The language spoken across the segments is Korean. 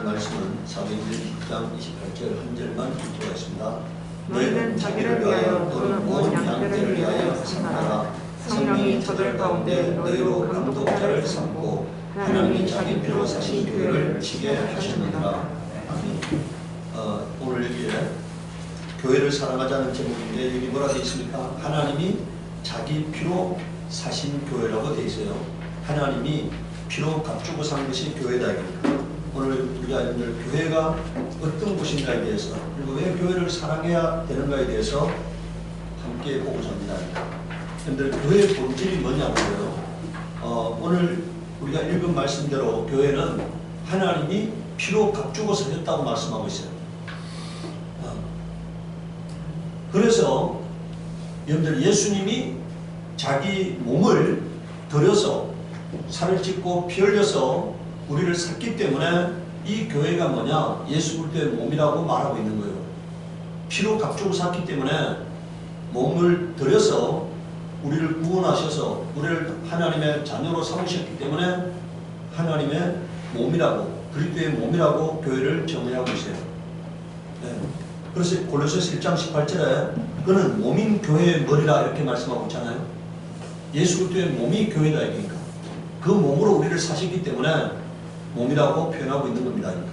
말씀은 사도행전 6장 28절 한 절만 읽도록 하겠습니다. 너희는 자기를 위하여 또는 온 양떼를 위하여 생각하라. 성령이 저들 가운데 너희로 감독자를 삼고 하나님이 자기 피로 사신 교회를 지게 하셨느니라. 아멘. 오늘 여기에 교회를 사랑하자는 제목인데 여기 뭐라 되어 있습니까? 하나님이 자기 피로 사신 교회라고 되어 있어요. 하나님이 피로 값주고 산 것이 교회다. 오늘 우리가 여러분들 교회가 어떤 곳인가에 대해서, 그리고 왜 교회를 사랑해야 되는가에 대해서 함께 보고자 합니다. 여러분들 교회의 본질이 뭐냐고요? 오늘 우리가 읽은 말씀대로 교회는 하나님이 피로 값주고 사셨다고 말씀하고 있어요. 그래서 여러분들 예수님이 자기 몸을 들여서 살을 찢고 피 흘려서 우리를 샀기 때문에 이 교회가 뭐냐? 예수 그리스도의 몸이라고 말하고 있는 거예요. 피로 값주고 샀기 때문에 몸을 들여서 우리를 구원하셔서 우리를 하나님의 자녀로 삼으셨기 때문에 하나님의 몸이라고, 그리스도의 몸이라고 교회를 정의하고 있어요. 네. 그래서 골로새서 1장 18절에 그는 몸인 교회의 머리라 이렇게 말씀하고 있잖아요. 예수 그리스도의 몸이 교회다 이니까 그 몸으로 우리를 사셨기 때문에 몸이라고 표현하고 있는 겁니다. 그러니까.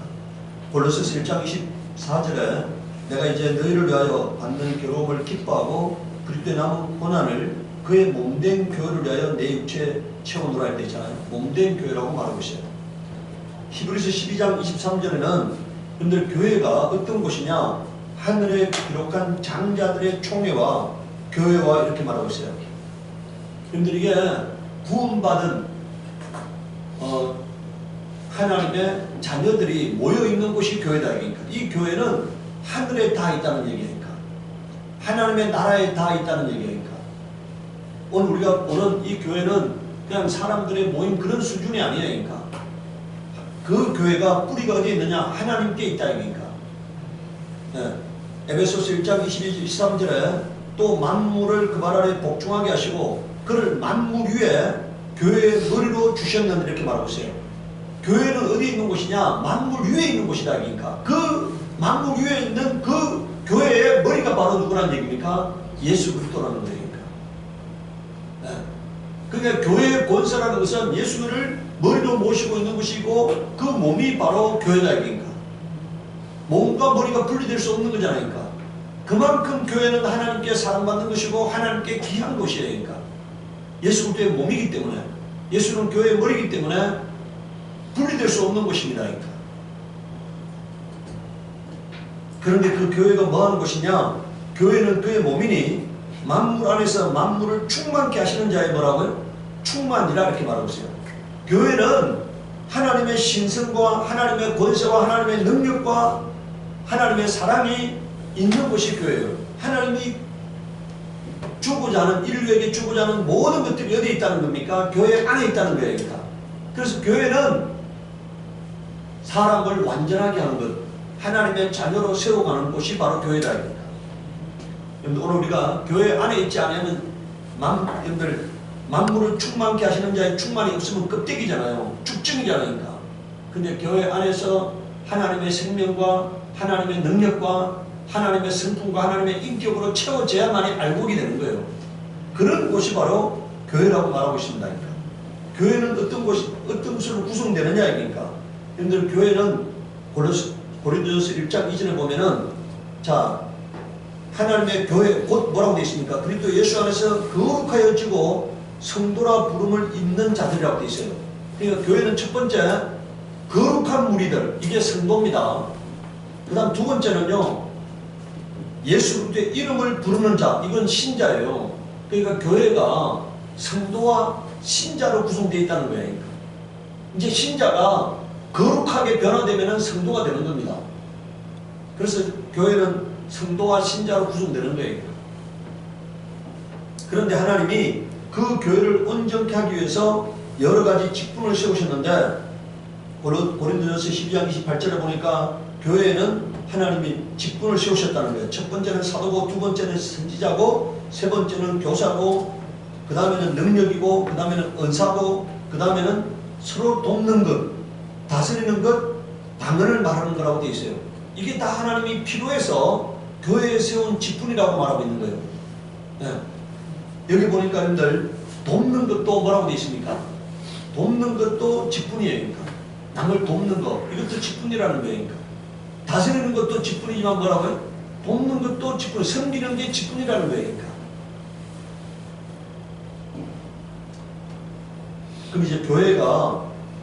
골로새서 1장 24절에 내가 이제 너희를 위하여 받는 괴로움을 기뻐하고 그리스도의 남은 고난을 그의 몸된 교회를 위하여 내 육체에 채우노라 할 때 있잖아요. 몸된 교회라고 말하고 있어요. 히브리서 12장 23절에는 여러분들 교회가 어떤 곳이냐? 하늘에 기록한 장자들의 총회와 교회와 이렇게 말하고 있어요. 여러분들 이게 구원받은 하나님의 자녀들이 모여있는 곳이 교회다. 그러니까 이 교회는 하늘에 다 있다는 얘기니까, 하나님의 나라에 다 있다는 얘기니까, 오늘 우리가 보는 이 교회는 그냥 사람들의 모임 그런 수준이 아니에요. 그러니까 그 교회가 뿌리가 어디에 있느냐? 하나님께 있다. 그러니까 네. 에베소서 1장 22, 23절에 또 만물을 그 발 아래 복종하게 하시고 그를 만물 위에 교회의 머리로 주셨는데 이렇게 말하고 있어요. 교회는 어디에 있는 곳이냐? 만물 위에 있는 곳이다. 그러니까 그 만물 위에 있는 그 교회의 머리가 바로 누구란 얘기입니까? 예수 그리스도라는 거예요. 네. 그러니까 교회의 권세라는 것은 예수를 머리로 모시고 있는 것이고 그 몸이 바로 교회다. 그러니까 몸과 머리가 분리될 수 없는 거잖아요. 그러니까 그만큼 교회는 하나님께 사랑받는 것이고 하나님께 귀한 것이에요. 그러니까 예수 그리스도의 몸이기 때문에, 예수는 교회의 머리이기 때문에 분리될 수 없는 것입니다. 그러니까. 그런데 그 교회가 뭐하는 것이냐? 교회는 그의 몸이니 만물 안에서 만물을 충만케 하시는 자의 뭐라고요? 충만이라 이렇게 말하고 있어요. 교회는 하나님의 신성과 하나님의 권세와 하나님의 능력과 하나님의 사랑이 있는 것이 교회예요. 하나님이 주고자 하는, 인류에게 주고자 하는 모든 것들이 어디에 있다는 겁니까? 교회 안에 있다는 거예요. 그래서 교회는 사람을 완전하게 하는 것, 하나님의 자녀로 세워가는 곳이 바로 교회다. 오늘 우리가 교회 안에 있지 않으면 여러분들 만물을 충만케 하시는 자의 충만이 없으면 껍데기잖아요. 죽증이잖아요. 근데 교회 안에서 하나님의 생명과 하나님의 능력과 하나님의 성품과 하나님의 인격으로 채워져야만이 알곡이 되는 거예요. 그런 곳이 바로 교회라고 말하고 있습니다. 교회는 어떤 것으로 구성되느냐 이니까. 여러분들 교회는 고린도전서 1장 2절에 보면은 자 하나님의 교회 곧 뭐라고 되어 있습니까? 그리스도 예수 안에서 거룩하여지고 성도라 부름을 입는 자들이라고 되어 있어요. 그러니까 교회는 첫 번째 거룩한 무리들, 이게 성도입니다. 그 다음 두 번째는요 예수 그리스도의 이름을 부르는 자, 이건 신자예요. 그러니까 교회가 성도와 신자로 구성되어 있다는 거예요. 이제 신자가 거룩하게 변화되면 성도가 되는 겁니다. 그래서 교회는 성도와 신자로 구성되는 거예요. 그런데 하나님이 그 교회를 온전케 하기 위해서 여러 가지 직분을 세우셨는데 고린도전서 12장 28절에 보니까 교회에는 하나님이 직분을 세우셨다는 거예요. 첫 번째는 사도고, 두 번째는 선지자고, 세 번째는 교사고, 그 다음에는 능력이고, 그 다음에는 은사고, 그 다음에는 서로 돕는 것, 다스리는 것, 방언을 말하는 거라고 되어 있어요. 이게 다 하나님이 필요해서 교회에 세운 직분이라고 말하고 있는 거예요. 네. 여기 보니까 여러분들 돕는 것도 뭐라고 되어 있습니까? 돕는 것도 직분이에요. 그러니까. 남을 돕는 거 이것도 직분이라는 거예요. 그러니까. 다스리는 것도 직분이지만 뭐라고요? 돕는 것도 직분, 섬기는 게 직분이라는 거예요. 그러니까. 그럼 이제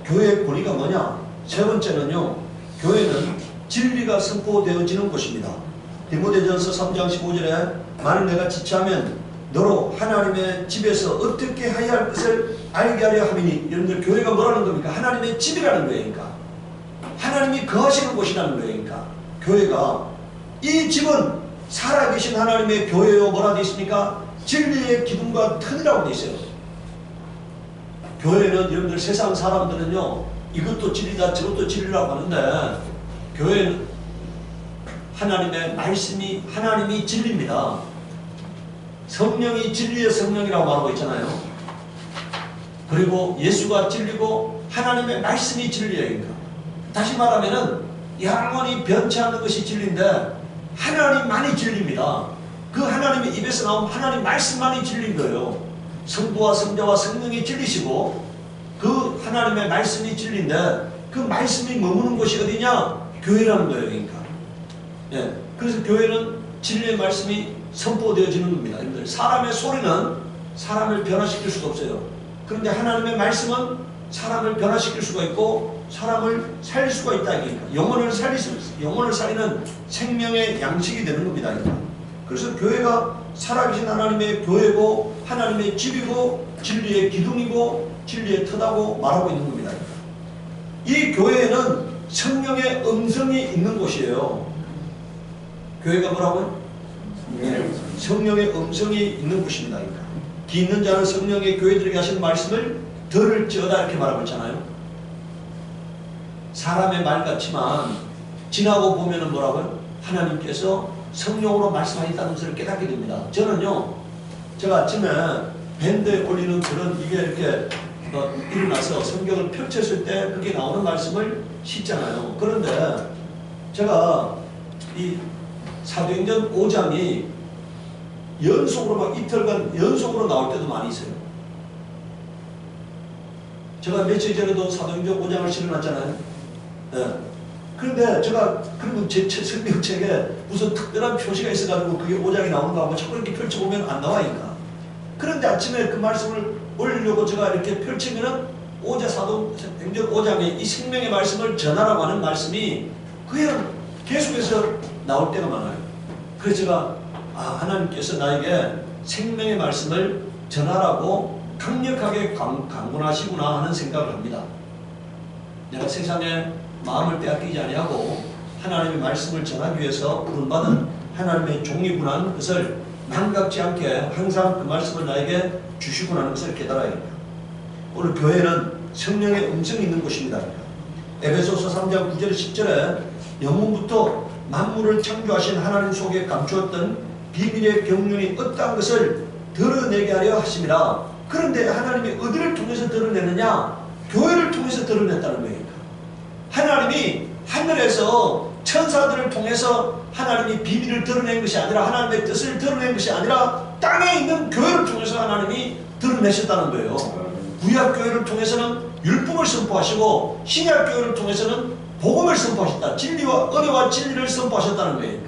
교회의 권위가 뭐냐? 세 번째는요, 교회는 진리가 선포되어지는 곳입니다. 디모데전서 3장 15절에 만일 내가 지체하면 너로 하나님의 집에서 어떻게 해야 할 것을 알게 하려 함이니, 여러분들 교회가 뭐라는 겁니까? 하나님의 집이라는 거예요. 그러니까. 하나님이 거하시는 곳이라는 거예요. 그러니까. 교회가 이 집은 살아계신 하나님의 교회요 뭐라 되어 있습니까? 진리의 기둥과 튼이라고 되어 있어요. 교회는 여러분들 세상 사람들은요 이것도 진리다 저것도 진리라고 하는데 교회는 하나님의 말씀이 하나님이 진리입니다. 성령이 진리의 성령이라고 말하고 있잖아요. 그리고 예수가 진리고 하나님의 말씀이 진리예요. 그러니까. 다시 말하면은 영원히 변치 않는 것이 진리인데 하나님만이 진리입니다. 그 하나님의 입에서 나온 하나님 말씀만이 진리인 거예요. 성부와 성자와 성령이 진리시고 그 하나님의 말씀이 진리인데 그 말씀이 머무는 곳이 어디냐? 교회라는 거예요. 그러니까. 예. 그래서 교회는 진리의 말씀이 선포되어지는 겁니다. 여러분들 사람의 소리는 사람을 변화시킬 수가 없어요. 그런데 하나님의 말씀은 사람을 변화시킬 수가 있고 사람을 살릴 수가 있다. 그러니까. 영혼을 살리는 생명의 양식이 되는 겁니다. 그러니까. 그래서 교회가 살아계신 하나님의 교회고 하나님의 집이고 진리의 기둥이고 진리의 터다고 말하고 있는 겁니다. 이 교회에는 성령의 음성이 있는 곳이에요. 교회가 뭐라고요? 성령의 음성이 있는 곳입니다. 그러니까. 기 있는 자는 성령의 교회들에게 하신 말씀을 들을지어다 이렇게 말하고 있잖아요. 사람의 말 같지만 지나고 보면은 뭐라고요? 하나님께서 성령으로 말씀하셨다는 것을 깨닫게 됩니다. 저는요, 제가 아침에 밴드에 올리는 그런 이게 이렇게 일어나서 성경을 펼쳤을 때 그게 나오는 말씀을 싣잖아요. 그런데 제가 이 사도행전 5장이 연속으로 막 이틀간 연속으로 나올 때도 많이 있어요. 제가 며칠 전에도 사도행전 5장을 실어놨잖아요. 네. 그런데 제가 그리고 제 성경책에 무슨 특별한 표시가 있어가지고 그게 5장이 나오는 거 하고 자꾸 이렇게 펼쳐보면 안 나와니까. 그런데 아침에 그 말씀을 올리려고 제가 이렇게 펼치면은 사도행전 5장에 이 생명의 말씀을 전하라고 하는 말씀이 그냥 계속해서 나올 때가 많아요. 그래서 제가 하나님께서 나에게 생명의 말씀을 전하라고 강력하게 강권하시구나 하는 생각을 합니다. 내가 세상에 마음을 빼앗기지 아니하고 하나님의 말씀을 전하기 위해서 부름받은 하나님의 종이구나 하는 것을 망각지 않게 항상 그 말씀을 나에게 주시구나 하는 것을 깨달아야 합니다. 오늘 교회는 성령의 음성이 있는 곳입니다. 에베소서 3장 9절 10절에 영문부터 만물을 창조하신 하나님 속에 감추었던 비밀의 경륜이 어떠한 것을 드러내게 하려 하심이라. 그런데 하나님이 어디를 통해서 드러내느냐? 교회를 통해서 드러냈다는 거예요. 하나님이 하늘에서 천사들을 통해서 하나님이 비밀을 드러낸 것이 아니라 하나님의 뜻을 드러낸 것이 아니라 땅에 있는 교회를 통해서 하나님이 드러내셨다는 거예요. 구약교회를 통해서는 율법을 선포하시고 신약교회를 통해서는 복음을 선포하셨다. 진리와 은혜와 진리를 선포하셨다는 거예요.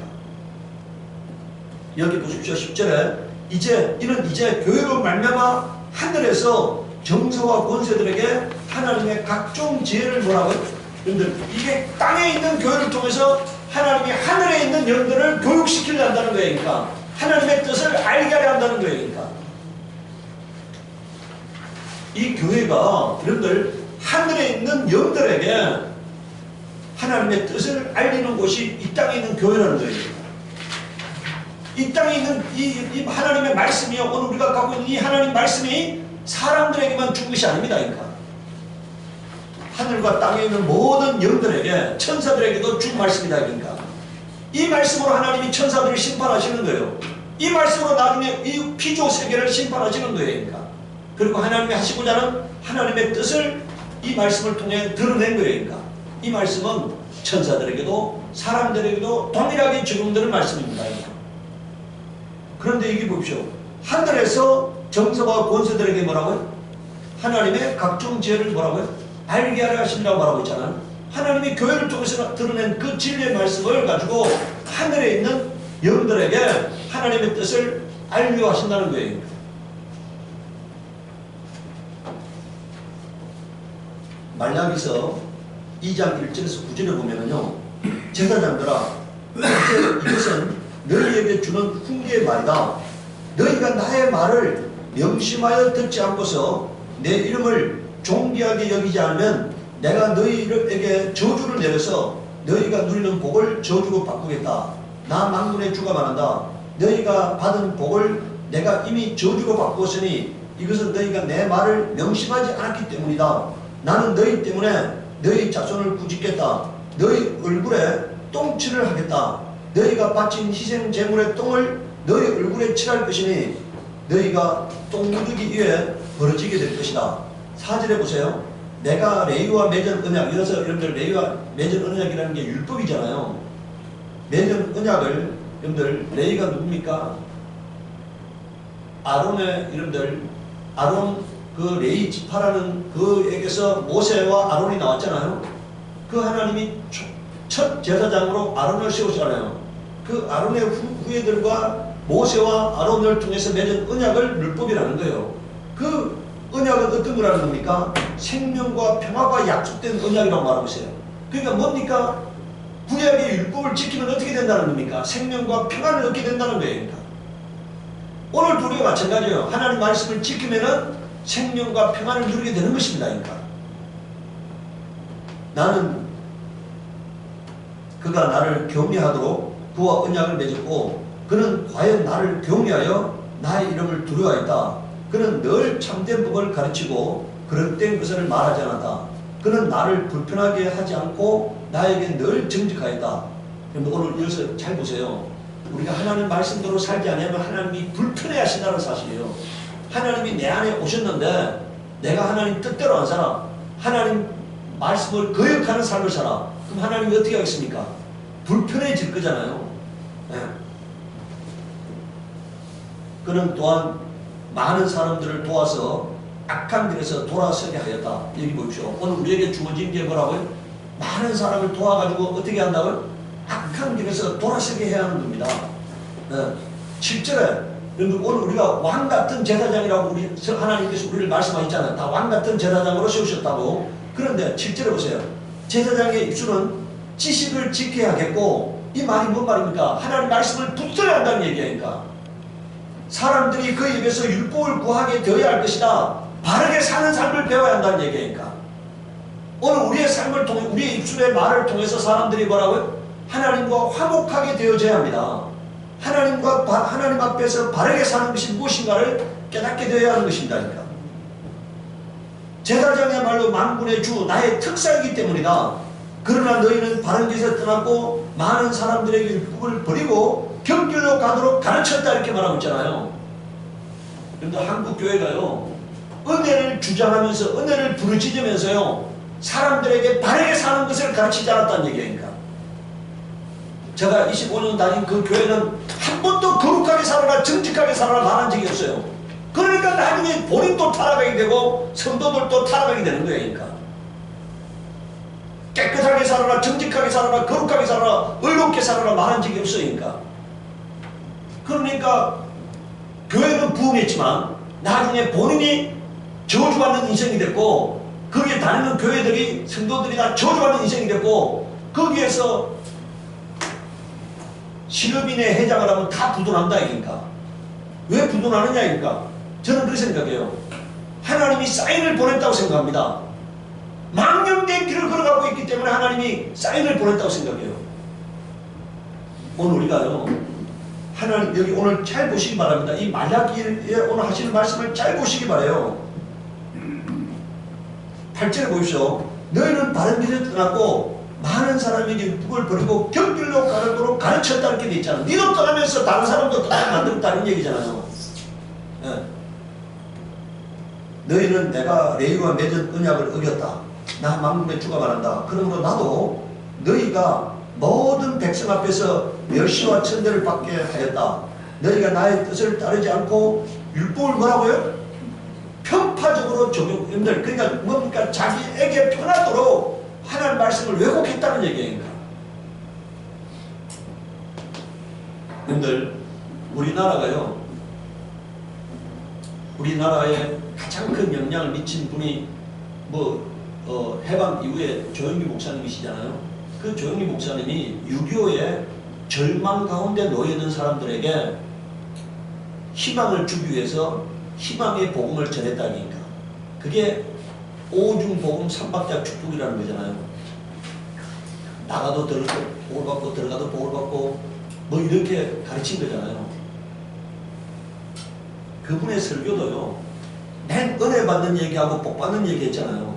여기 보십시오. 10절에 이는 이제 교회로 말미암아 하늘에서 정서와 권세들에게 하나님의 각종 지혜를 뭐라고요? 여러분들 이게 땅에 있는 교회를 통해서 하나님이 하늘에 있는 영들을 교육시키려 한다는 거예요. 그러니까 하나님의 뜻을 알게 하려 한다는 거예요. 그러니까 이 교회가 여러분들 하늘에 있는 영들에게 하나님의 뜻을 알리는 곳이 이 땅에 있는 교회라는 거예요. 이 땅에 있는 이 하나님의 말씀이요, 오늘 우리가 갖고 있는 이 하나님 말씀이 사람들에게만 준 것이 아닙니다. 그러니까 하늘과 땅에 있는 모든 영들에게, 천사들에게도 준 말씀이다. 그러니까 이 말씀으로 하나님이 천사들을 심판하시는 거예요. 이 말씀으로 나중에 이 피조 세계를 심판하시는 거예요. 그러니까 그리고 하나님이 하시고자 하는 하나님의 뜻을 이 말씀을 통해 드러낸 거예요. 그러니까 이 말씀은 천사들에게도 사람들에게도 동일하게 적용되는 말씀입니다. 그런데 이게 보십시오. 하늘에서 정서와 권세들에게 뭐라고요? 하나님의 각종 지혜를 뭐라고요? 알게 하려 하신다고 말하고 있잖아요. 하나님이 교회를 통해서 드러낸 그 진리의 말씀을 가지고 하늘에 있는 영들에게 하나님의 뜻을 알려 하신다는 거예요. 말라기서 2장 1절에서 9절에 보면은요, 제사장들아, 이것은 너희에게 주는 훈계의 말이다. 너희가 나의 말을 명심하여 듣지 않고서 내 이름을 존귀하게 여기지 않으면 내가 너희에게 저주를 내려서 너희가 누리는 복을 저주로 바꾸겠다. 나 만군의 주가 말한다. 너희가 받은 복을 내가 이미 저주로 바꾸었으니 이것은 너희가 내 말을 명심하지 않았기 때문이다. 나는 너희 때문에 너희 자손을 꾸짖겠다. 너희 얼굴에 똥칠을 하겠다. 너희가 바친 희생 제물의 똥을 너희 얼굴에 칠할 것이니 너희가 똥 묻기 위해 벌어지게 될 것이다. 4절에 보세요. 내가 레위와 맺은 언약, 이어서 여러분들 레위와 맺은 언약이라는 게 율법이잖아요. 맺은 언약을 여러분들 레위가 누굽니까? 아론의 여러분들 아론 그 레위 지파라는 그에게서 모세와 아론이 나왔잖아요. 그 하나님이 첫 제사장으로 아론을 세우잖아요. 그 아론의 후예들과 모세와 아론을 통해서 맺은 언약을 율법이라는 거예요. 그 언약은 어떤 거라는 겁니까? 생명과 평화가 약속된 언약이라고 말하고 있어요. 그러니까 뭡니까? 구약의 율법을 지키면 어떻게 된다는 겁니까? 생명과 평화를 얻게 된다는 거예요. 오늘도 우리가 마찬가지예요. 하나님 말씀을 지키면은 생명과 평안을 누리게 되는 것입니다. 그러니까 나는 그가 나를 경외하도록 그와 언약을 맺었고 그는 과연 나를 경외하여 나의 이름을 두려워했다. 그는 늘 참된 법을 가르치고 그릇된 것을 말하지 않았다. 그는 나를 불편하게 하지 않고 나에게 늘 정직하였다. 그럼 오늘 이것을 잘 보세요. 우리가 하나님 말씀대로 살지 않으면 하나님이 불편해 하신다는 사실이에요. 하나님이 내 안에 오셨는데 내가 하나님 뜻대로 안 살아. 하나님 말씀을 거역하는 삶을 살아. 그럼 하나님이 어떻게 하겠습니까? 불편해질 거잖아요. 네. 그는 또한 많은 사람들을 도와서 악한 길에서 돌아서게 하였다. 여기 보십시오. 오늘 우리에게 주어진 게 뭐라고요? 많은 사람을 도와가지고 어떻게 한다고요? 악한 길에서 돌아서게 해야 하는 겁니다. 네. 7절에 오늘 우리가 왕같은 제사장이라고 우리 하나님께서 우리를 말씀하셨잖아요. 다 왕같은 제사장으로 세우셨다고. 그런데 7절에 보세요. 제사장의 입술은 지식을 지켜야 하겠고, 이 말이 뭔 말입니까? 하나님 말씀을 붙들어야 한다는 얘기니까. 사람들이 그 입에서 율법을 구하게 되어야 할 것이다. 바르게 사는 삶을 배워야 한다는 얘기니까. 오늘 우리의 삶을 통해, 우리의 입술의 말을 통해서 사람들이 뭐라고요? 하나님과 화목하게 되어져야 합니다. 하나님 앞에서 바르게 사는 것이 무엇인가를 깨닫게 되어야 하는 것입니다. 그러니까. 제사장이야말로 만군의 주, 나의 특사이기 때문이다. 그러나 너희는 바른 길에서 떠났고 많은 사람들에게 율법을 버리고 격길로 가도록 가르쳤다 이렇게 말하고 있잖아요. 그런데 한국 교회가요, 은혜를 주장하면서 은혜를 부르짖으면서요 사람들에게 바르게 사는 것을 가르치지 않았다는 얘기니까. 제가 25년 다닌 그 교회는 한 번도 거룩하게 살아라, 정직하게 살아라 말한 적이 없어요. 그러니까 나중에 본인도 타락하게 되고 성도들도 타락하게 되는 거예요. 그러니까 깨끗하게 살아라, 정직하게 살아라, 거룩하게 살아라, 의롭게 살아라 말한 적이 없으니까. 그러니까 교회는 부흥했지만 나중에 본인이 저주받는 인생이 됐고, 거기에 다니는 교회들이, 성도들이 다 저주받는 인생이 됐고, 거기에서 신업인의 회장을 하면 다 부도난다 이니까. 왜 부도나느냐 이니까. 저는 그렇게 생각해요. 하나님이 사인을 보냈다고 생각합니다. 망령된 길을 걸어가고 있기 때문에 하나님이 사인을 보냈다고 생각해요. 오늘 우리가요, 하나님 여기 오늘 잘 보시기 바랍니다. 이 말라기에 오늘 하시는 말씀을 잘 보시기 바라요. 8절에 보십시오. 너희는 바른 길을 떠났고 많은 사람에게 율법을 버리고 격길로 가도록 가르쳤다 이렇게 돼 있잖아요. 니도 떠나면서 다른 사람도 떠나게 만들었다는 얘기잖아요. 네. 너희는 내가 레위와 맺은 언약을 어겼다. 나 만군의 주가 말한다. 그러므로 나도 너희가 모든 백성 앞에서 멸시와 천대를 받게 하였다. 너희가 나의 뜻을 따르지 않고 율법을 뭐라고요? 편파적으로 적용들. 그러니까 뭡니까? 자기에게 편하도록 하나님 말씀을 왜곡했다는 얘기입니다. 여러분들 우리나라가요, 우리나라에 가장 큰 영향을 미친 분이 해방 이후에 조영기 목사님이시잖아요. 그 조영기 목사님이 6.25의 절망 가운데 놓여있는 사람들에게 희망을 주기 위해서 희망의 복음을 전했다니까. 그게 오중복음 삼박자 축복이라는 거잖아요. 나가도 복을 받고 들어가도 복을 받고 뭐 이렇게 가르친 거잖아요. 그분의 설교도요, 맨 은혜 받는 얘기하고 복 받는 얘기 했잖아요.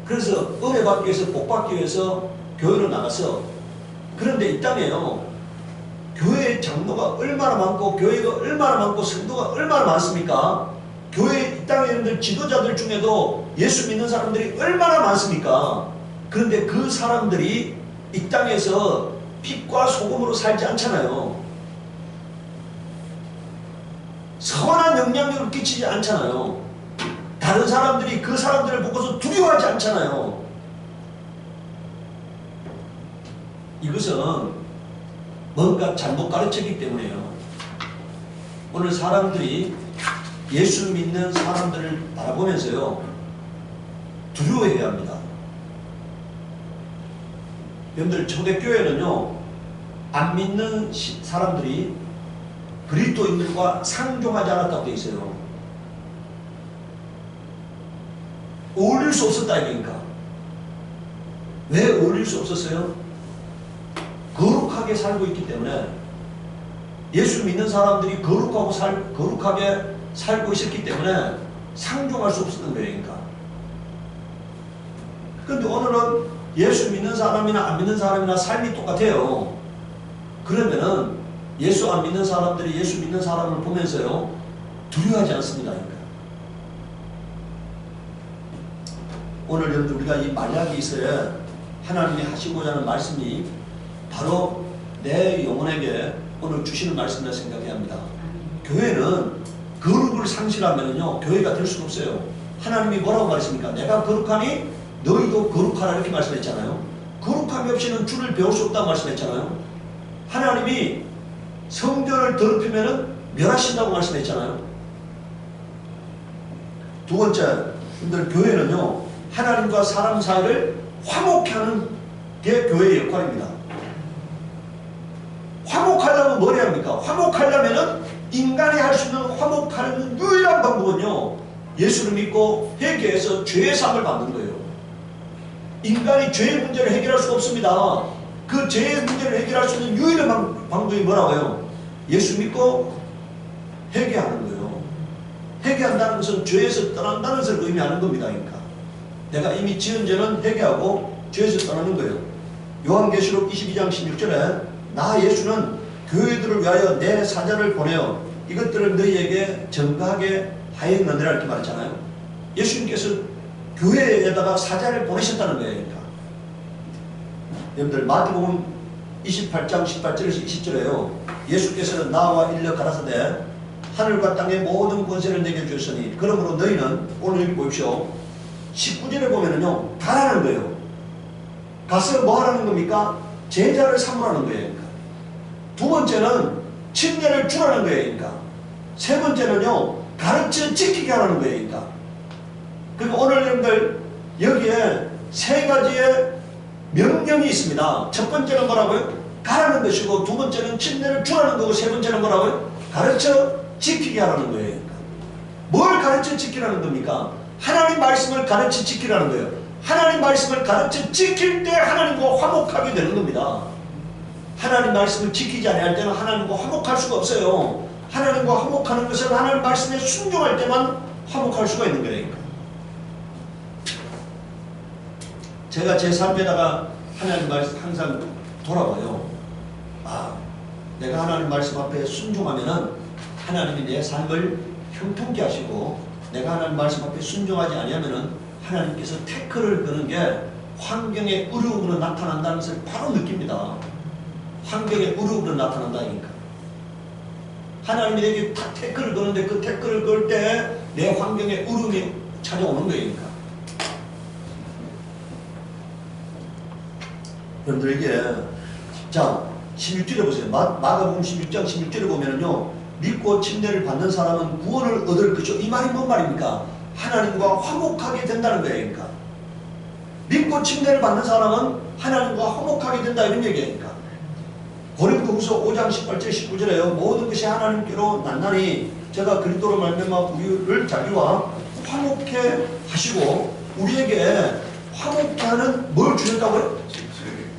그래서 은혜 받기 위해서 복 받기 위해서 교회로 나가서, 그런데 이 땅에요, 교회의 장로가 얼마나 많고 교회가 얼마나 많고 성도가 얼마나 많습니까? 교회 이 땅에 있는 지도자들 중에도 예수 믿는 사람들이 얼마나 많습니까? 그런데 그 사람들이 이 땅에서 빛과 소금으로 살지 않잖아요. 선한 영향력을 끼치지 않잖아요. 다른 사람들이 그 사람들을 보고서 두려워하지 않잖아요. 이것은 뭔가 잘못 가르쳤기 때문에요. 오늘 사람들이 예수 믿는 사람들을 바라보면서요, 두려워해야 합니다. 여러분들 초대교회는요, 안 믿는 사람들이 그리스도인들과 상종하지 않았다고 되어 있어요. 어울릴 수 없었다 이거니까. 왜 어울릴 수 없었어요? 거룩하게 살고 있기 때문에. 예수 믿는 사람들이 거룩하게 살고 있었기 때문에 상종할 수 없었던 거예요. 그런데 오늘은 예수 믿는 사람이나 안 믿는 사람이나 삶이 똑같아요. 그러면은 예수 안 믿는 사람들이 예수 믿는 사람을 보면서요, 두려워하지 않습니다. 오늘 여러분 우리가 이 말라기서에 하나님이 하시고자 하는 말씀이 바로 내 영혼에게 오늘 주시는 말씀이라 생각해야 합니다. 교회는 거룩을 상실하면요, 교회가 될 수가 없어요. 하나님이 뭐라고 말했습니까? 내가 거룩하니 너희도 거룩하라 이렇게 말씀했잖아요. 거룩함이 없이는 주를 배울 수 없다고 말씀했잖아요. 하나님이 성전을 더럽히면 멸하신다고 말씀했잖아요. 두 번째, 교회는요, 하나님과 사람 사이를 화목케 하는 게 교회의 역할입니다. 화목하려면 뭘 해야 합니까? 화목하려면 인간이 할 수 있는 화목하는 유일한 방법은요, 예수를 믿고 회개해서 죄의 사함을 받는 거예요. 인간이 죄의 문제를 해결할 수가 없습니다. 그 죄의 문제를 해결할 수 있는 유일한 방법이 뭐라고요? 예수 믿고 회개하는 거예요. 회개한다는 것은 죄에서 떠난다는 것을 의미하는 겁니다. 그러니까 내가 이미 지은 죄는 회개하고 죄에서 떠나는 거예요. 요한계시록 22장 16절에 나 예수는 교회들을 위하여 내 사자를 보내어 이것들을 너희에게 증거하게 하였느니라 이렇게 말했잖아요. 예수님께서 교회에다가 사자를 보내셨다는 거예요. 그러니까. 여러분들 마태복음 28장 18절에서 20절에요. 예수께서는 나와 일러 가라사대 하늘과 땅의 모든 권세를 내게 주셨으니 그러므로 너희는, 오늘 여기 보십시오. 19절에 보면은요, 가라는 거예요. 가서 뭐 하라는 겁니까? 제자를 삼으라는 거예요. 그러니까. 두 번째는 침례를 주라는 거예요. 그러니까. 세 번째는요, 가르쳐 지키게 하라는 거예요. 그러니까. 그러니까 오늘 여러분들 여기에 세 가지의 명령이 있습니다. 첫 번째는 뭐라고요? 가라는 것이고, 두 번째는 침례를 주라는 거고, 세 번째는 뭐라고요? 가르쳐 지키게 하라는 거예요. 그러니까. 뭘 가르쳐 지키라는 겁니까? 하나님 말씀을 가르쳐 지키라는 거예요. 하나님 말씀을 가르쳐 지킬 때 하나님과 화목하게 되는 겁니다. 하나님 말씀을 지키지 않을 때는 하나님과 화목할 수가 없어요. 하나님과 화목하는 것은 하나님 말씀에 순종할 때만 화목할 수가 있는 거예요. 그러니까. 제가 제 삶에다가 하나님 말씀 항상 돌아봐요. 아, 내가 하나님 말씀 앞에 순종하면은 하나님이 내 삶을 형통케 하시고, 내가 하나님 말씀 앞에 순종하지 아니하면은 하나님께서 태클을 거는 게 환경의 어려움으로 나타난다는 것을 바로 느낍니다. 환경의 어려움으로 나타난다니까. 하나님이 내게 다 태클을 거는데 그 태클을 걸 때 내 환경에 어려움이 찾아오는 거니까. 여러분들에게 자 16절에 보세요. 마가복음 16장 16절에 보면은요, 믿고 침례를 받는 사람은 구원을 얻을 것이요. 이 말이 뭔 말입니까? 하나님과 화목하게 된다는 거예요. 그러니까 믿고 침례를 받는 사람은 하나님과 화목하게 된다, 이런 얘기니까. 고린도후서 5장 18절 19절에요. 모든 것이 하나님께로 났나니 제가 그리스도로 말미암아 우리를 자기와 화목해 하시고, 우리에게 화목해 하는 뭘 주셨다고요?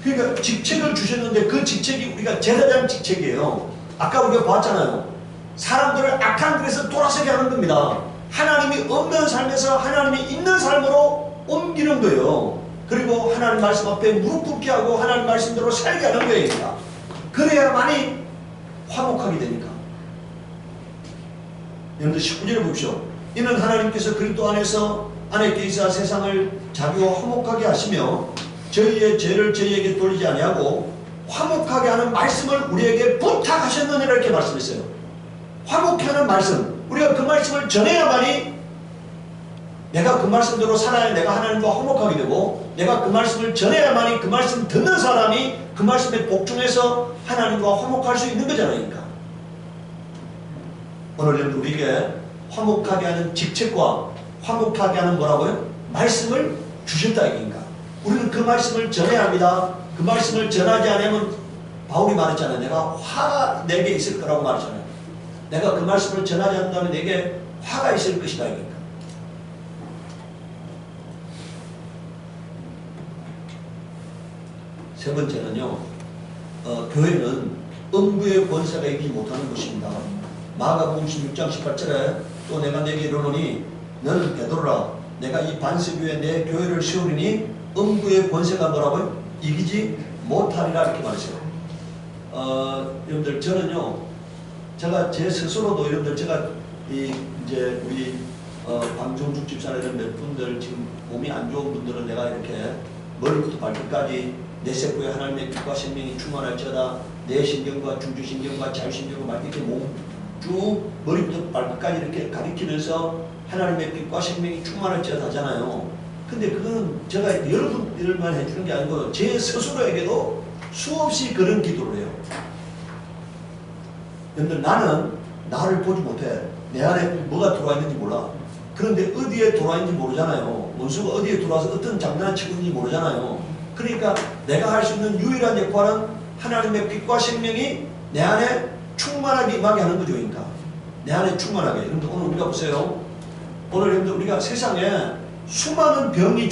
그러니까 직책을 주셨는데 그 직책이 우리가 제사장 직책이에요. 아까 우리가 봤잖아요. 사람들을 악한 길에서 돌아서게 하는 겁니다. 하나님이 없는 삶에서 하나님이 있는 삶으로 옮기는 거예요. 그리고 하나님 말씀 앞에 무릎 꿇게 하고 하나님 말씀대로 살게 하는 거예요. 그래야만이 화목하게 되니까. 여러분들 19절을 보십시오. 이는 하나님께서 그리스도 안에서 안에 계시사 세상을 자기와 화목하게 하시며 저희의 죄를 저희에게 돌리지 아니하고 화목하게 하는 말씀을 우리에게 부탁하셨느니라, 이렇게 말씀했어요. 화목해 하는 말씀, 우리가 그 말씀을 전해야만이 내가 그 말씀대로 살아야 내가 하나님과 화목하게 되고, 내가 그 말씀을 전해야만이 그 말씀 듣는 사람이 그 말씀에 복종해서 하나님과 화목할 수 있는 거잖아요. 그러니까 오늘 우리에게 화목하게 하는 직책과 화목하게 하는 뭐라고요? 말씀을 주셨다 이겁니다. 우리는 그 말씀을 전해야 합니다. 그 말씀을 전하지 않으면 바울이 말했잖아요. 내가 화가 내게 있을 거라고 말했잖아요. 내가 그 말씀을 전하지 않는다면 내게 화가 있을 것이다 이겁니다. 세 번째는요, 교회는 음부의 권세가 이기지 못하는 것입니다. 마가복음 16장 18절에 또 내가 내게 이르노니 너는 베드로라, 내가 이 반석 위에 내 교회를 세우리니 음부의 권세가 뭐라고요? 이기지 못하리라, 이렇게 말했어요. 여러분들 저는요, 제가 제 스스로도 여러분들 제가 이제 우리 방종죽 집사나 이런 몇 분들 지금 몸이 안 좋은 분들은 내가 이렇게 머리부터 발끝까지 내 세포에 하나님의 빛과 생명이 충만할지어다, 내 신경과 중주신경과 자유신경과 막 이렇게 몸 쭉 머리부터 발끝까지 이렇게 가리키면서 하나님의 빛과 생명이 충만할지어다 하잖아요. 근데 그건 제가 여러분들만 해주는 게 아니고 제 스스로에게도 수없이 그런 기도를 해요. 여러분들, 나는 나를 보지 못해. 내 안에 뭐가 들어와 있는지 몰라. 그런데 어디에 들어와 있는지 모르잖아요. 원수가 어디에 들어와서 어떤 장난을 치고 있는지 모르잖아요. 그러니까 내가 할 수 있는 유일한 역할은 하나님의 빛과 생명이 내 안에 충만하게 임하게 하는 거죠. 그러니까 내 안에 충만하게. 여러분들 오늘 우리가 보세요. 오늘 여러분들 우리가 세상에 수많은 병이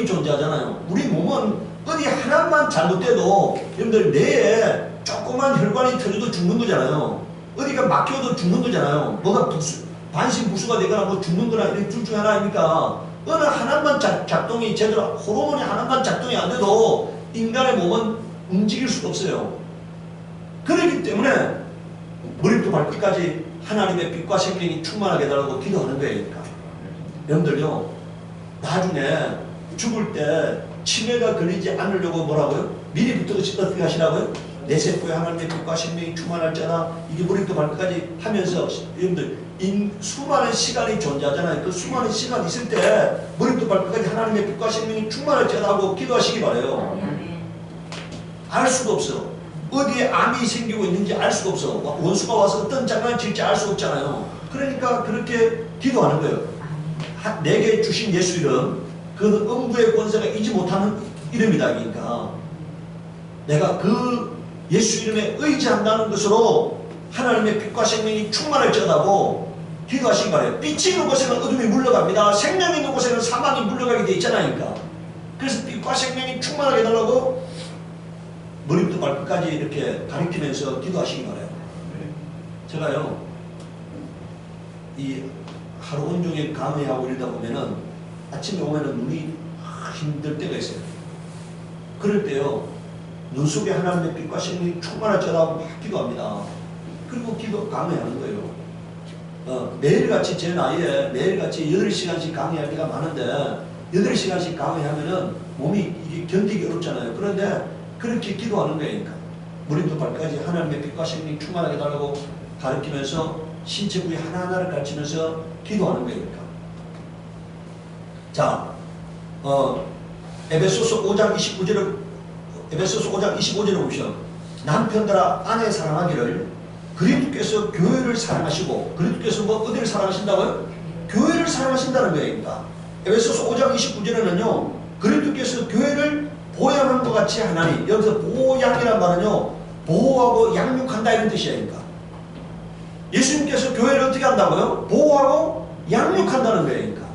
존재하잖아요. 우리 몸은 어디 하나만 잘못돼도 여러분들 뇌에 조그만 혈관이 터져도 죽는 거잖아요. 어디가 막혀도 죽는 거잖아요. 뭐가 반신부수가 되거나 뭐 죽는 거나 이런 둘 중에 하나 아닙니까? 어느 하나만 작동이 제대로, 호르몬이 하나만 작동이 안 돼도 인간의 몸은 움직일 수가 없어요. 그렇기 때문에 머리부터 발끝까지 하나님의 빛과 생명이 충만하게 해달라고 기도하는 거예요. 그러니까. 여러분들요, 나중에 죽을 때 치매가 걸리지 않으려고 뭐라고요? 미리부터 어떻게 하시라고요? 내 세포에 하나님의 빛과 생명이 충만할지어다. 이게 머리부터 발끝까지 하면서 여러분들 수많은 시간이 존재하잖아요. 그 수많은 시간이 있을 때 머리부터 발끝까지 하나님의 빛과 생명이 충만할지어다 하고 기도하시기 바래요. 알 수가 없어. 어디에 암이 생기고 있는지 알 수가 없어. 원수가 와서 어떤 장난을 칠지 알 수 없잖아요. 그러니까 그렇게 기도하는 거예요. 내게 주신 예수 이름, 그는 음부의 권세가 이지 못하는 이름이다. 그러니까 내가 그 예수 이름에 의지한다는 것으로 하나님의 빛과 생명이 충만할지어다고 기도하시기 바래요. 빛이 있는 곳에는 어둠이 물러갑니다. 생명이 있는 곳에는 사망이 물러가게 돼 있잖아요. 그러니까. 그래서 빛과 생명이 충만하게 해달라고 머리부터 발끝까지 이렇게 가리키면서 기도하시기 바래요. 제가요, 이 하루 온종일 강의하고 이러다 보면은 아침에 오면은 눈이 힘들 때가 있어요. 그럴 때요, 눈 속에 하나님의 빛과 생명이 충만할지어다 막 기도합니다. 그리고 강의하는 거예요. 매일같이 제 나이에 매일같이 8시간씩 강의할 때가 많은데 8시간씩 강의하면은 몸이 이게 견디기 어렵잖아요. 그런데 그렇게 기도하는 거예요. 그러니까 무림도 발까지 하나님의 빛과 생명 충만하게 달라고 가르치면서 신체 부위 하나하나를 가르치면서 기도하는 거예요. 그러니까. 자, 에베소서 5장 25절을 보시면 남편들아 아내 사랑하기를 그리스도께서 교회를 사랑하시고 그리스도께서 뭐 어디를 사랑하신다고요? 교회를 사랑하신다는 거예요. 그러니까. 에베소서 5장 29절에는요 그리스도께서 교회를 보양한 것 같이 하나니 여기서 보양이란 말은요 보호하고 양육한다 이런 뜻이에요. 그러니까. 예수님께서 교회를 어떻게 한다고요? 보호하고 양육한다는 거예요. 그러니까.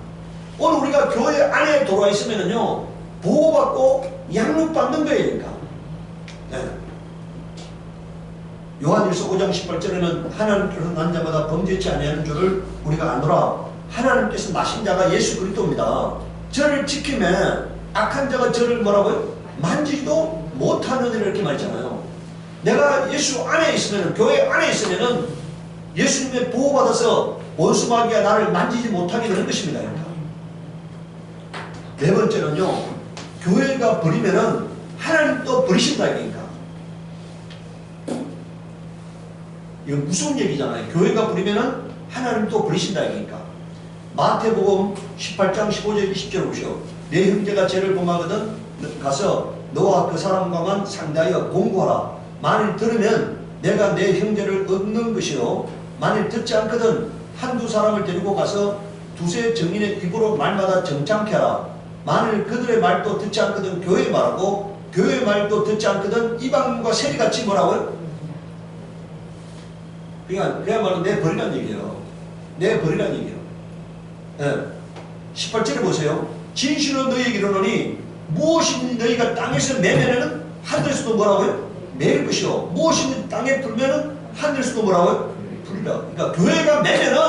오늘 우리가 교회 안에 들어와 있으면은요 보호받고 양육받는 거예요. 그러니까. 네. 요한일서 5장 18절에는 하나님께서 난 자마다 범죄치 아니하는 줄을 우리가 아노라. 하나님께서 나신 자가 예수 그리스도입니다. 저를 지키면 악한 자가 저를 뭐라고요? 만지지도 못하는 이렇게 말했잖아요. 내가 예수 안에 있으면, 교회 안에 있으면은 예수님의 보호받아서 원수마귀가 나를 만지지 못하게 되는 것입니다. 그러니까. 네 번째는요, 교회가 버리면은 하나님도 버리신다 이거니까. 이건 무서운 얘기잖아요. 교회가 버리면은 하나님도 버리신다 이거니까. 마태복음 18장 15절 20절 보시오. 내 형제가 죄를 범하거든 가서 너와 그 사람과만 상대하여 공고하라. 만일 들으면 내가 내 형제를 얻는 것이요 만일 듣지 않거든 한두 사람을 데리고 가서 두세 정인의 입으로 말마다 정창케 하라. 만일 그들의 말도 듣지 않거든 교회의 말하고 교회의 말도 듣지 않거든 이방인과 세리같이 뭐라고요? 그러니까 그야말로 내 버리란 얘기예요. 내 버리란 얘기예요. 네. 18절에 보세요. 진실로 너희에게 이르노니 무엇이든지 너희가 땅에서 매면은 하늘에서도 뭐라고요? 매일 것이요 무엇이든지 땅에 불면은 하늘에서도 뭐라고요? 불이라. 그러니까 교회가 매면은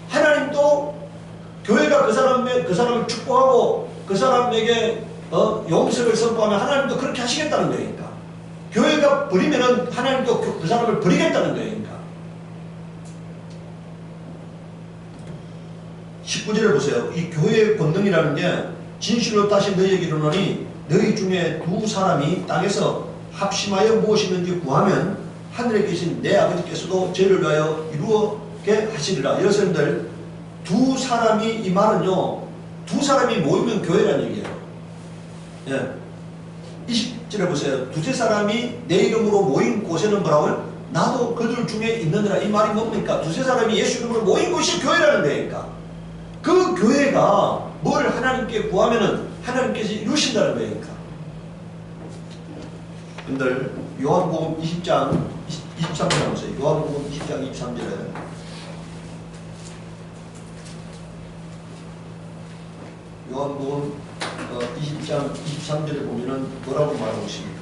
하나님도 교회가 그 사람을 축복하고 그 사람에게 용서를 선포하면 하나님도 그렇게 하시겠다는 거예요. 그러니까. 교회가 버리면은 하나님도 그 사람을 버리겠다는 거예요. 그러니까. 19절에 보세요. 이 교회의 권능이라는 게 진실로 다시 너희에게 이르노니 너희 중에 두 사람이 땅에서 합심하여 무엇이든지 구하면 하늘에 계신 내 아버지께서도 죄를 위하여 이루게 하시리라. 여러분들 두 사람이 이 말은요 두 사람이 모이면 교회란 얘기예요. 예. 20절에 보세요. 두세 사람이 내 이름으로 모인 곳에는 뭐라고요? 나도 그들 중에 있느니라. 이 말이 뭡니까? 두세 사람이 예수 이름으로 모인 곳이 교회라는 거니까. 그 교회가 뭘 하나님께 구하면은 하나님께서 이루신다는 거니까. 여러분들 요한복음 20장 23절에 보세요. 요한복음 20장 23절에 요한복음 20장 23절에 보면은 뭐라고 말하고 있습니까?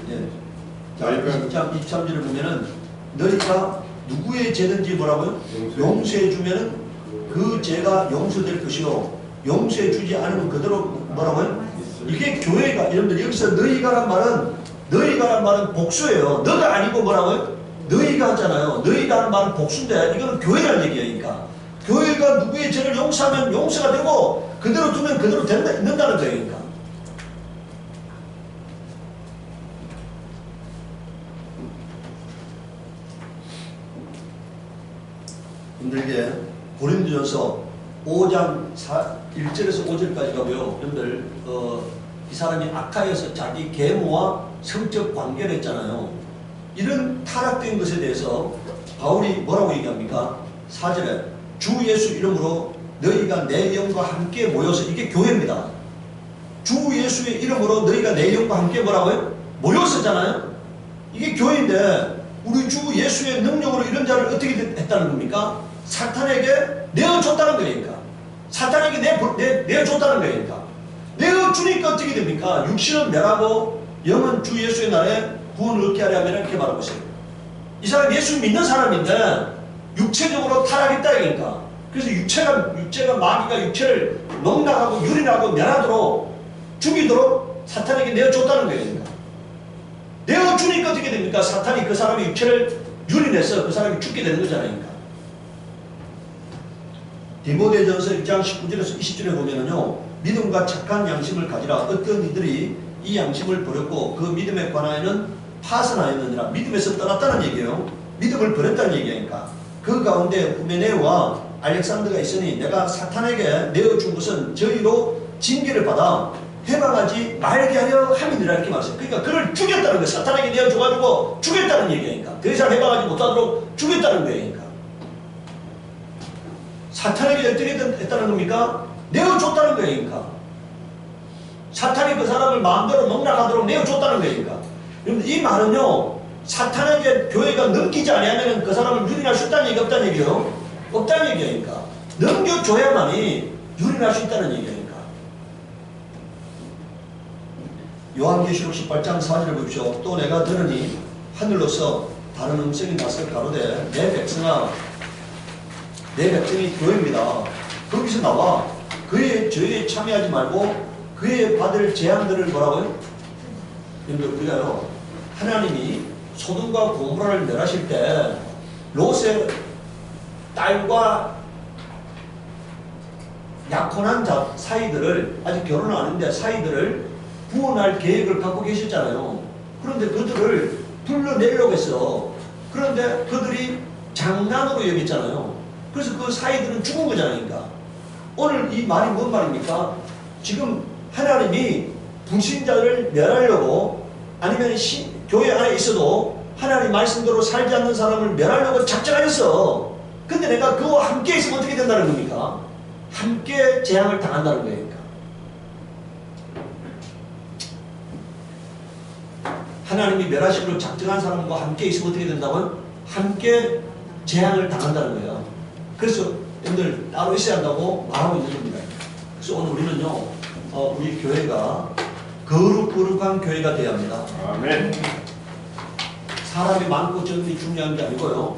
예. 자, 20장 23절에 보면은 너희가 누구의 죄든지 뭐라고요? 용서해 주면은 그 죄가 용서될 것이요 용서해 주지 않으면 그대로 뭐라고요? 이게 교회가 여러분들 여기서 너희가란 말은 복수예요. 너가 아니고 뭐라고요? 너희가 하잖아요. 너희가 하는 말은 복수인데 이거는 교회란 얘기니까. 교회가 누구의 죄를 용서하면 용서가 되고 그대로 두면 그대로 있는다는 거예요. 그러니까. 여러분들에게 고린도전서 5장 1절에서 5절까지 가고요. 여러분들 이 사람이 아카이에서 자기 계모와 성적 관계를 했잖아요. 이런 타락된 것에 대해서 바울이 뭐라고 얘기합니까? 4절에 주 예수 이름으로 너희가 내 영과 함께 모여서 이게 교회입니다. 주 예수의 이름으로 너희가 내 영과 함께 뭐라고요? 모였었잖아요. 이게 교회인데 우리 주 예수의 능력으로 이런 자를 어떻게 했다는 겁니까? 사탄에게 내어줬다는 거니까. 사탄에게 내어줬다는 거니까. 내어주니까 어떻게 됩니까? 육신은 멸하고 영은 주 예수의 날에 구원을 얻게 하려면 이렇게 말하고 있어요. 이 사람 예수 믿는 사람인데 육체적으로 타락했다 그러니까. 그래서 육체가 마귀가 육체를 농락하고 유린하고 멸하도록 죽이도록 사탄에게 내어줬다는 거니까. 내어주니까 어떻게 됩니까? 사탄이 그 사람의 육체를 유린해서 그 사람이 죽게 되는 거잖아요. 그러니까. 디모데전서 1장 19절에서 20절에 보면은요, 믿음과 착한 양심을 가지라. 어떤 이들이 이 양심을 버렸고 그 믿음에 관하여는 파선하였느니라. 믿음에서 떠났다는 얘기예요. 믿음을 버렸다는 얘기니까. 그 가운데 후메네와 알렉산더가 있으니 내가 사탄에게 내어준 것은 저희로 징계를 받아 해방하지 말게 하려 함이니라 이렇게 말했어요. 그러니까 그를 죽였다는 거예요. 사탄에게 내어줘가지고 죽였다는 얘기니까. 더 이상 해방하지 못하도록 죽였다는 거니까. 사탄에게 어떻게 했다는 겁니까? 내어줬다는 거니까. 사탄이 그 사람을 마음대로 농락하도록 내어줬다는 거니까. 그런데 이 말은요, 사탄에게 교회가 넘기지 않으면 그 사람을 유린할 수 있다는 얘기 없다는 얘기예요. 없다는 얘기니까. 넘겨줘야만이 유린할 수 있다는 얘기니까. 요한계시록 18장 4절을 보십시오. 또 내가 들으니 하늘로서 다른 음성이 나서 가로되 내 백성아, 내 백성이 교회입니다. 거기서 나와 그의 죄에 참여하지 말고 그의 받을 재앙들을 뭐라고요? 여러분들 우리가요, 하나님이 소돔과 고모라를 멸하실 때 롯의 딸과 약혼한 사이들을, 아직 결혼을 안 했는데 사이들을 구원할 계획을 갖고 계셨잖아요. 그런데 그들을 불러내려고 했어. 그런데 그들이 장난으로 여겼잖아요. 그래서 그 사이들은 죽은 거잖아요. 그러니까. 오늘 이 말이 뭔 말입니까? 지금 하나님이 불신자를 멸하려고, 아니면 교회 안에 있어도 하나님 말씀대로 살지 않는 사람을 멸하려고 작정하였어. 근데 내가 그와 함께 있으면 어떻게 된다는 겁니까? 함께 재앙을 당한다는 거예요. 하나님이 멸하시기로 작정한 사람과 함께 있으면 어떻게 된다고요? 함께 재앙을 당한다는 거예요. 그래서 여러분들 따로 있어야 한다고 말하고 있는 겁니다. 그래서 오늘 우리는요, 우리 교회가 거룩한 교회가 되어야 합니다. 아멘. 사람이 많고 적음이 중요한 게 아니고요,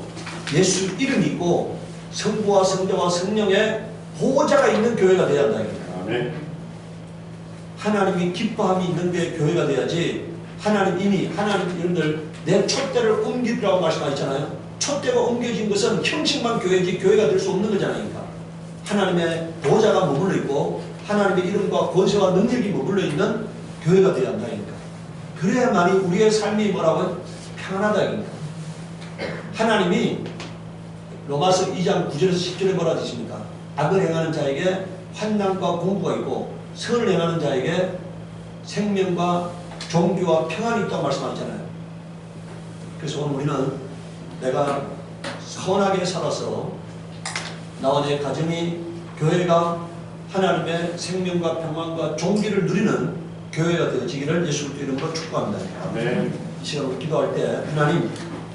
예수 이름이 있고 성부와 성자와 성령의 보호자가 있는 교회가 되어야 한다. 아멘. 하나님이 기뻐함이 있는 게 교회가 돼야지. 하나님 여러분들 내 촛대를 옮기라고 말씀하셨잖아요. 촛대가 옮겨진 것은 형식만 교회지 교회가 될 수 없는 거잖아요. 그러니까. 하나님의 보호자가 머물러 있고 하나님의 이름과 권세와 능력이 머물러 있는 교회가 되어야 한다. 그러니까. 그래야만이 우리의 삶이 뭐라고요? 평안하다. 그러니까. 하나님이 로마서 2장 9절에서 10절에 뭐라 하십니까? 악을 행하는 자에게 환난과 공부가 있고 선을 행하는 자에게 생명과 종교와 평안이 있다고 말씀하셨잖아요. 그래서 오늘 우리는 내가 선하게 살아서 나와 내 가정이, 교회가 하나님의 생명과 평안과 종기를 누리는 교회가 되어지기를 예수 그리스도 이름으로 축복합니다. 아멘. 이 시간으로 기도할 때 하나님,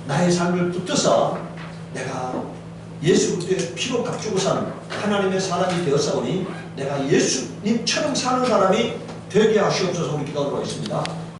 나의 삶을 붙들어서 내가 예수 그리스도의 피로 값주고 산 하나님의 사람이 되었사오니 내가 예수님처럼 사는 사람이 되게 하시옵소서. 우리 기도하도록 하겠습니다.